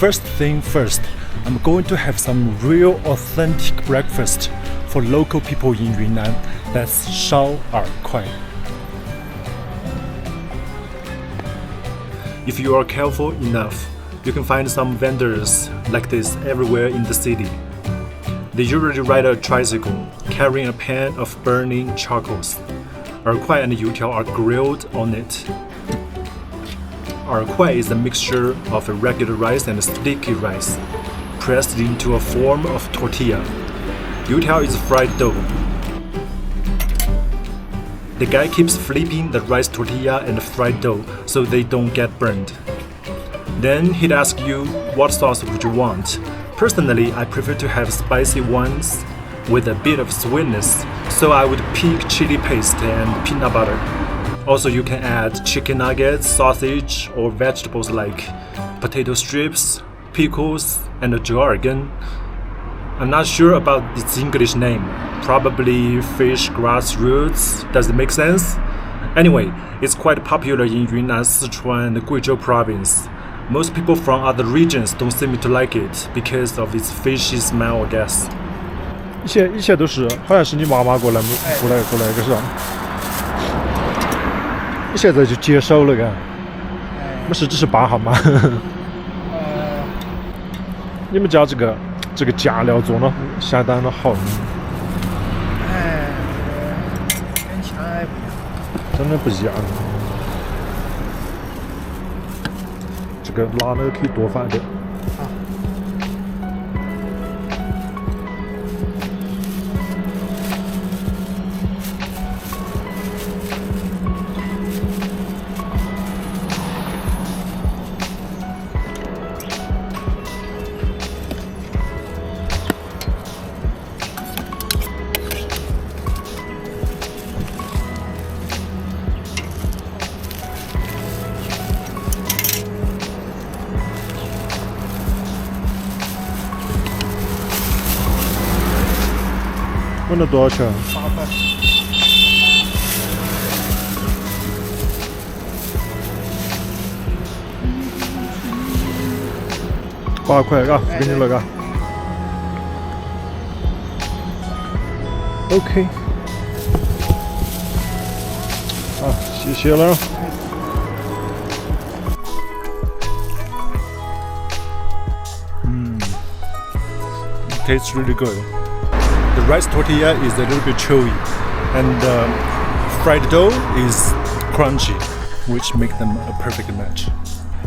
first thing first, I'm going to have some real authentic breakfast for local people in Yunnan. That's 烧饵块. If you are careful enough, you can find some vendors like this everywhere in the city. They usually ride a tricycle, carrying a pan of burning charcoals. 饵块 and 油条 are grilled on it. 饵块 is a mixture of regular rice and sticky rice, pressed into a form of tortilla. 油条 is fried dough. The guy keeps flipping the rice tortilla and fried dough so they don't get burned. Then he'd ask you, what sauce would you want? Personally, I prefer to have spicy ones with a bit of sweetness, so I would pick chili paste and peanut butter. Also, you can add chicken nuggets, sausage, or vegetables like potato strips, pickles, and jargon. I'm not sure about its English name. Probably fish grass roots. Does it make sense? Anyway, it's quite popular in Yunnan, Sichuan, and Guizhou province. Most people from other regions don't seem to like it because of its fishy smell, I guess. 一切都是，好像是你妈妈过来个是吧？你现在就接手了，干？没事，只是8号嘛。你们家这个酱料做的相当的好。跟其他还不一样。真的不一样。这个辣的可以多放点。问了多少钱8块。8块，嘎，给你了，嘎。OK。啊，谢谢了。Tastes really good. The rice tortilla is a little bit chewy, and the fried dough is crunchy, which make them a perfect match.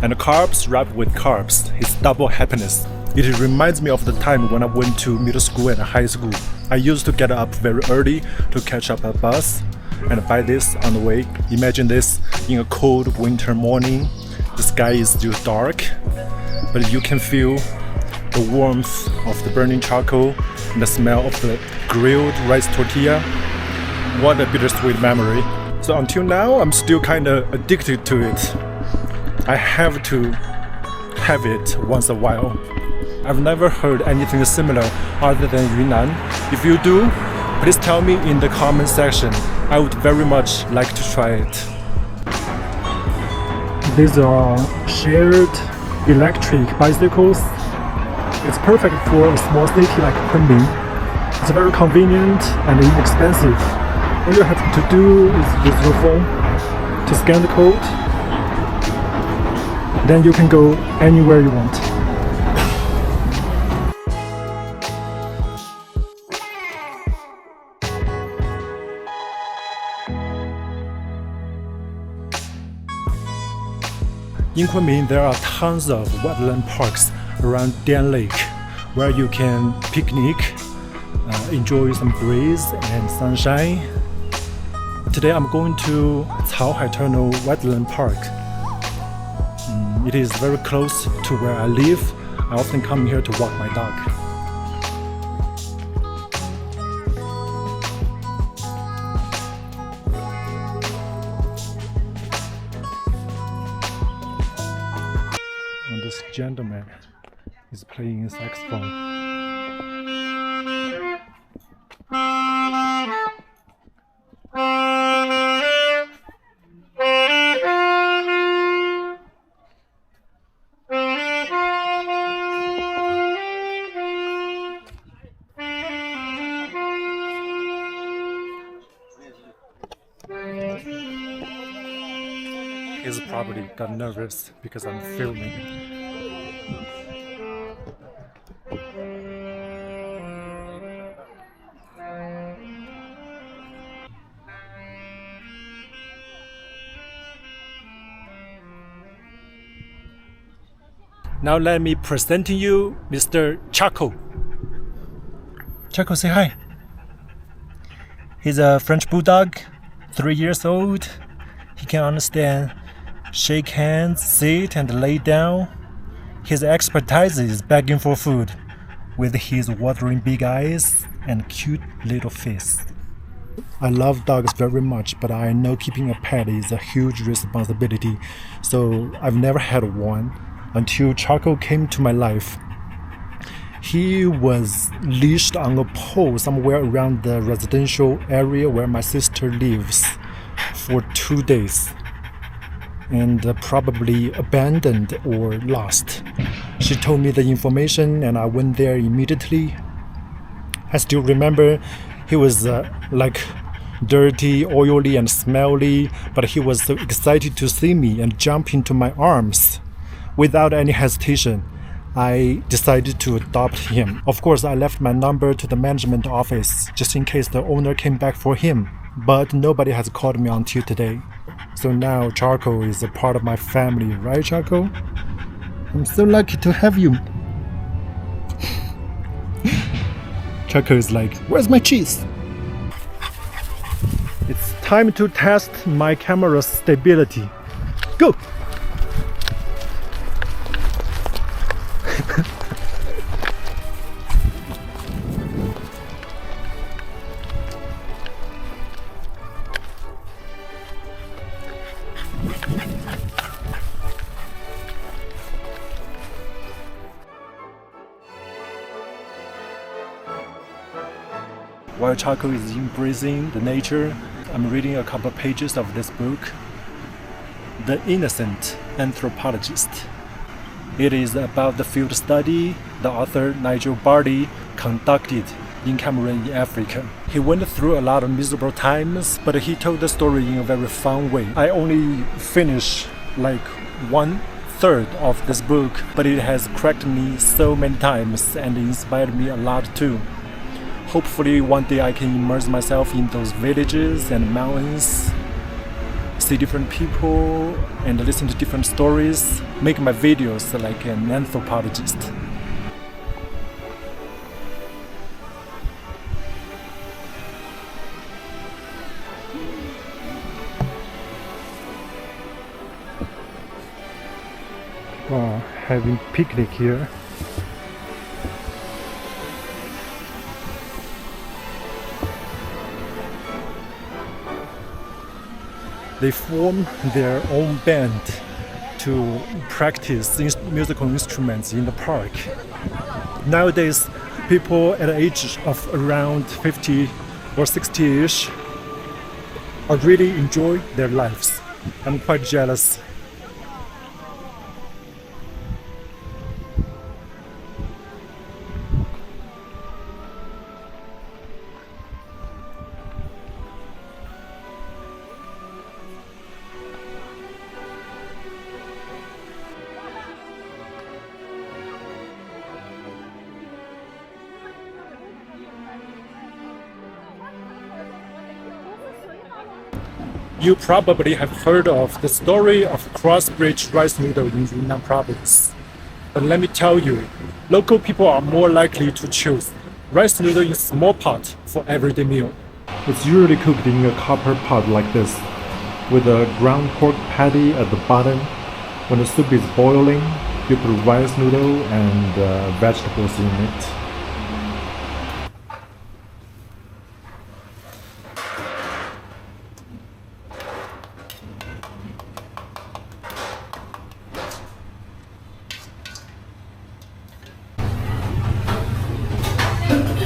And the carbs wrapped with carbs is double happiness. It reminds me of the time when I went to middle school and high school. I used to get up very early to catch up a bus and buy this on the way. Imagine this in a cold winter morning. The sky is still dark, but you can feel the warmth of the burning charcoal and the smell of the grilled rice tortilla. What a bittersweet memory. So until now, I'm still kind of addicted to it. I have to have it once a while. I've never heard anything similar other than Yunnan. If you do, please tell me in the comment section. I would very much like to try it. These are shared electric bicycles. It's perfect for a small city like Kunming. It's very convenient and inexpensive. All you have to do is use your phone to scan the code. Then you can go anywhere you want. In Kunming, there are tons of wetland parks around Dian Lake, where you can picnic, enjoy some breeze and sunshine. Today I'm going to Caohai Tunnel Wetland Park. It is very close to where I live. I often come here to walk my dog. And this gentleman is playing saxophone. He's probably got nervous because I'm filming. Now let me present to you Mr. Chaco. Chaco, say hi. He's a French bulldog, 3 years old. He can understand, shake hands, sit and lay down. His expertise is begging for food, with his watering big eyes and cute little face. I love dogs very much, but I know keeping a pet is a huge responsibility, so I've never had one until Chaco came to my life. He was leashed on a pole somewhere around the residential area where my sister lives for 2 days and probably abandoned or lost. She told me the information and I went there immediately. I still remember he was like dirty, oily and smelly, but he was so excited to see me and jumped into my arms. Without any hesitation, I decided to adopt him. Of course, I left my number to the management office just in case the owner came back for him, but nobody has called me until today. So now Chaco is a part of my family, right, Chaco? I'm so lucky to have you. Chaco is like, where's my cheese? It's time to test my camera's stability. Go! While Chaco is embracing the nature, I'm reading a couple of pages of this book, The Innocent Anthropologist. It is about the field study the author Nigel Bardi conducted in Cameroon in Africa. He went through a lot of miserable times, but he told the story in a very fun way. I only finished like 1/3 of this book, but it has cracked me so many times and inspired me a lot too. Hopefully one day I can immerse myself in those villages and mountains, see different people and listen to different stories, make my videos like an anthropologist. Wow, having picnic here. They form their own band to practice musical instruments in the park. Nowadays, people at the age of around 50 or 60-ish are really enjoy their lives. I'm quite jealous. You probably have heard of the story of cross-bridge rice noodle in Yunnan province. But let me tell you, local people are more likely to choose rice noodle in small pot for everyday meal. It's usually cooked in a copper pot like this, with a ground pork patty at the bottom. When the soup is boiling, you put rice noodle and vegetables in it.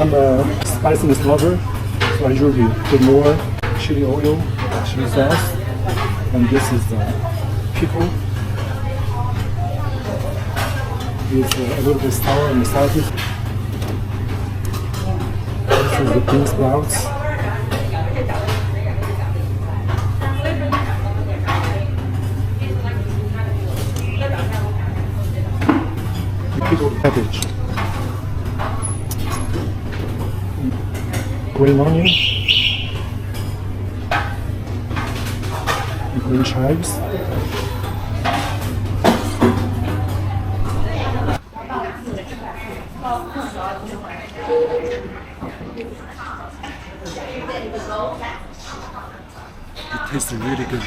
I'm a spiciness lover, so I usually put more chili oil, chili sauce, and this is pickle. It's a little bit sour and salty. This is the bean sprouts. pickled cabbage, green onion, green chives, it tastes really good.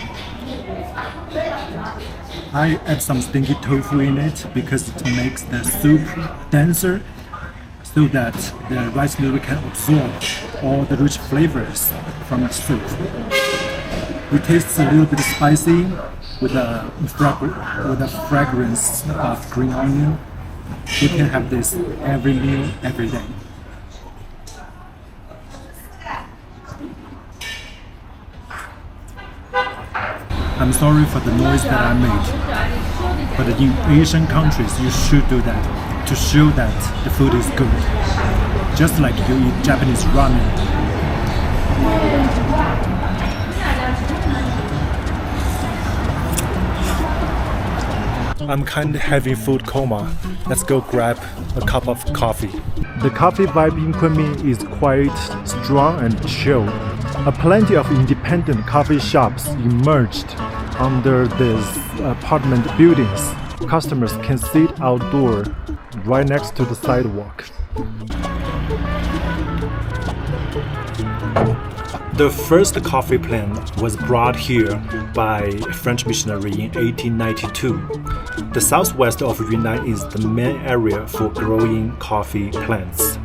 I add some stinky tofu in it because it makes the soup denser so that the rice noodle can absorb all the rich flavors from the soup. It tastes a little bit spicy with a fragrance of green onion. You can have this every meal, every day. I'm sorry for the noise that I made, but in Asian countries you should do that to show that the food is good, just like you eat Japanese ramen. I'm kind of having food coma. Let's go grab a cup of coffee. The coffee vibe in Kunming is quite strong and chill. Plenty of independent coffee shops emerged under these apartment buildings. Customers can sit outdoor right next to the sidewalk. The first coffee plant was brought here by a French missionary in 1892. The southwest of Yunnan is the main area for growing coffee plants.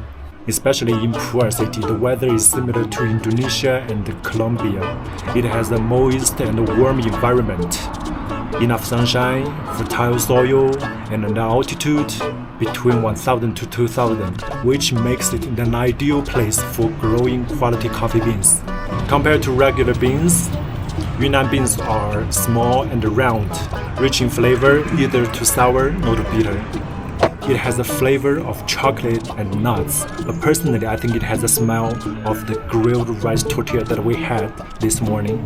Especially in Pu'er city, the weather is similar to Indonesia and Colombia. It has a moist and warm environment, enough sunshine, fertile soil, and an altitude between 1000 to 2000, which makes it an ideal place for growing quality coffee beans. Compared to regular beans, Yunnan beans are small and round, rich in flavor, either too sour nor too bitter. It has a flavor of chocolate and nuts, but personally I think it has a smell of the grilled rice tortilla that we had this morning.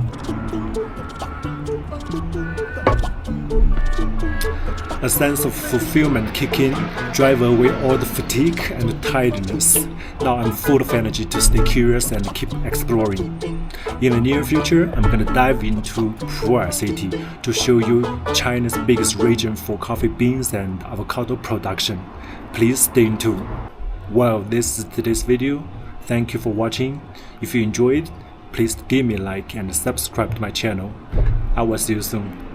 A sense of fulfillment kick in, drive away all the fatigue and tiredness. Now I'm full of energy to stay curious and keep exploring. In the near future, I'm gonna dive into Pu'er city to show you China's biggest region for coffee beans and avocado production. Please stay tuned. Well, this is today's video. Thank you for watching. If you enjoyed, please give me a like and subscribe to my channel. I will see you soon.